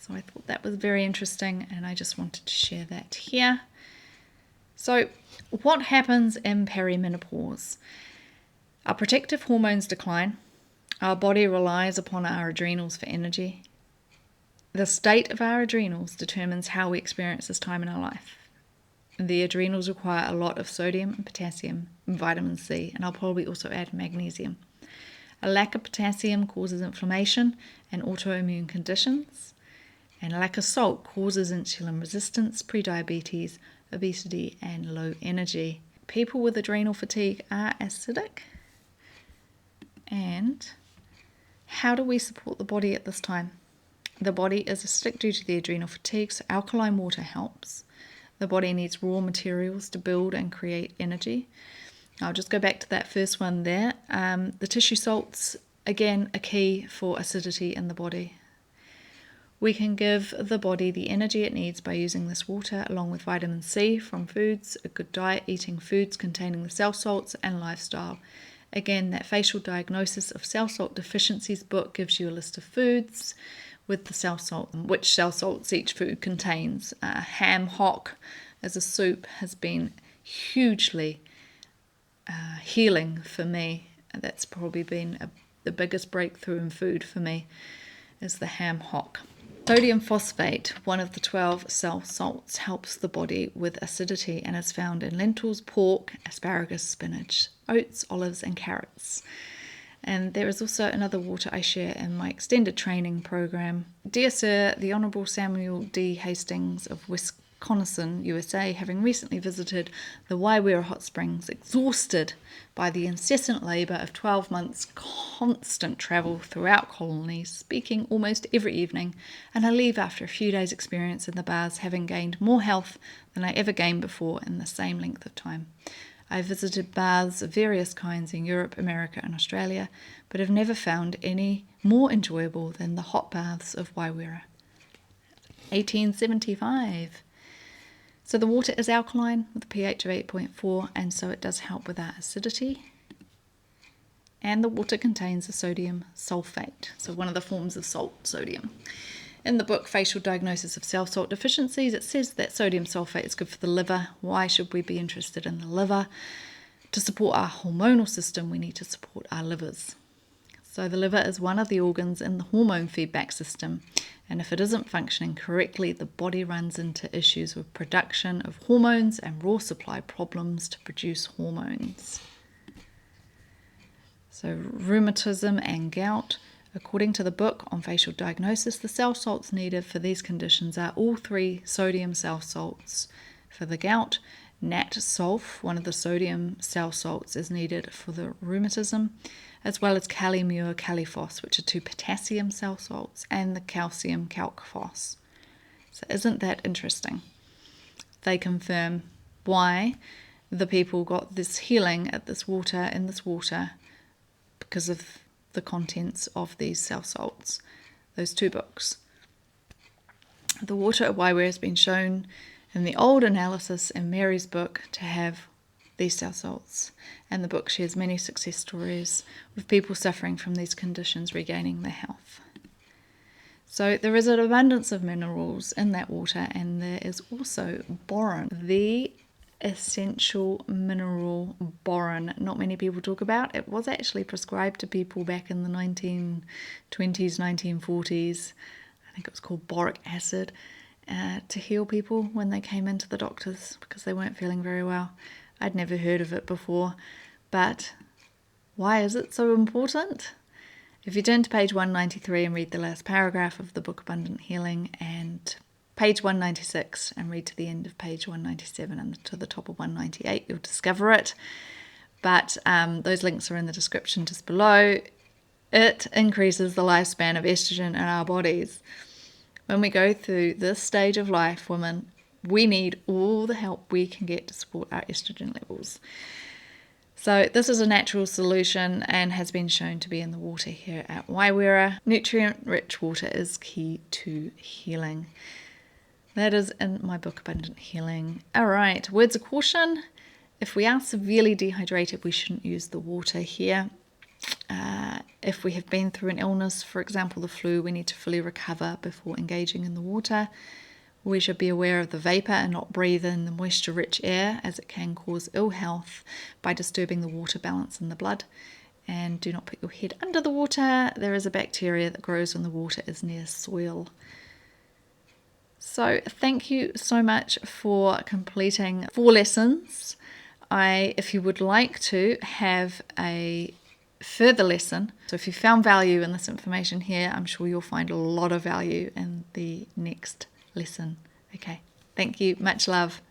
So I thought that was very interesting, and I just wanted to share that here. So what happens in perimenopause? Our protective hormones decline. Our body relies upon our adrenals for energy. The state of our adrenals determines how we experience this time in our life. The adrenals require a lot of sodium and potassium and vitamin C, and I'll probably also add magnesium. A lack of potassium causes inflammation and autoimmune conditions, and a lack of salt causes insulin resistance, prediabetes, obesity, and low energy. People with adrenal fatigue are acidic. And how do we support the body at this time? The body is acidic due to the adrenal fatigue, so alkaline water helps. The body needs raw materials to build and create energy. I'll just go back to that first one there. The tissue salts, again, are key for acidity in the body. We can give the body the energy it needs by using this water along with vitamin C from foods, a good diet, eating foods containing the cell salts, and lifestyle. Again, that facial diagnosis of cell salt deficiencies book gives you a list of foods with the cell salt, which cell salts each food contains. Ham hock as a soup has been hugely healing for me. That's probably been the biggest breakthrough in food for me, is the ham hock. Sodium phosphate, one of the 12 cell salts, helps the body with acidity and is found in lentils, pork, asparagus, spinach, oats, olives, and carrots. And there is also another water I share in my extended training program. Dear Sir, the Honourable Samuel D. Hastings of Wisconsin, USA, having recently visited the Waiwera Hot Springs, exhausted by the incessant labour of 12 months' constant travel throughout colonies, speaking almost every evening, and I leave after a few days' experience in the baths, having gained more health than I ever gained before in the same length of time. I visited baths of various kinds in Europe, America, and Australia, but have never found any more enjoyable than the hot baths of Waiwera. 1875. So the water is alkaline with a pH of 8.4, and so it does help with our acidity. And the water contains a sodium sulfate, so one of the forms of salt, sodium. In the book Facial Diagnosis of Cell Salt Deficiencies, it says that sodium sulfate is good for the liver. Why should we be interested in the liver? To support our hormonal system, we need to support our livers. So the liver is one of the organs in the hormone feedback system, and if it isn't functioning correctly, the body runs into issues with production of hormones and raw supply problems to produce hormones. So rheumatism and gout. According to the book on facial diagnosis, the cell salts needed for these conditions are all 3 sodium cell salts. For the gout, nat sulf, one of the sodium cell salts, is needed for the rheumatism, as well as kalimur, kaliphos, which are 2 potassium cell salts, and the calcium calcphos. So isn't that interesting? They confirm why the people got this healing at this water, in this water, because of the contents of these cell salts, those 2 books. The water at Waiwera has been shown in the old analysis in Mary's book to have these cell salts, and the book shares many success stories with people suffering from these conditions regaining their health. So there is an abundance of minerals in that water, and there is also boron, the essential mineral boron. Not many people talk about. It was actually prescribed to people back in the 1920s, 1940s. I think it was called boric acid, to heal people when they came into the doctors because they weren't feeling very well. I'd never heard of it before, but why is it so important? If you turn to page 193 and read the last paragraph of the book Abundant Healing, and page 196 and read to the end of page 197 and to the top of 198, you'll discover it. But those links are in the description just below. It increases the lifespan of estrogen in our bodies. When we go through this stage of life, women, we need all the help we can get to support our estrogen levels. So this is a natural solution and has been shown to be in the water here at Waiwera. Nutrient-rich water is key to healing. That is in my book, Abundant Healing. All right, words of caution. If we are severely dehydrated, we shouldn't use the water here. If we have been through an illness, for example the flu, we need to fully recover before engaging in the water. We should be aware of the vapour and not breathe in the moisture-rich air, as it can cause ill health by disturbing the water balance in the blood. And do not put your head under the water. There is a bacteria that grows when the water is near soil. So thank you so much for completing 4 lessons. If you would like to have a further lesson, so if you found value in this information here, I'm sure you'll find a lot of value in the next lesson. Okay, thank you, much love.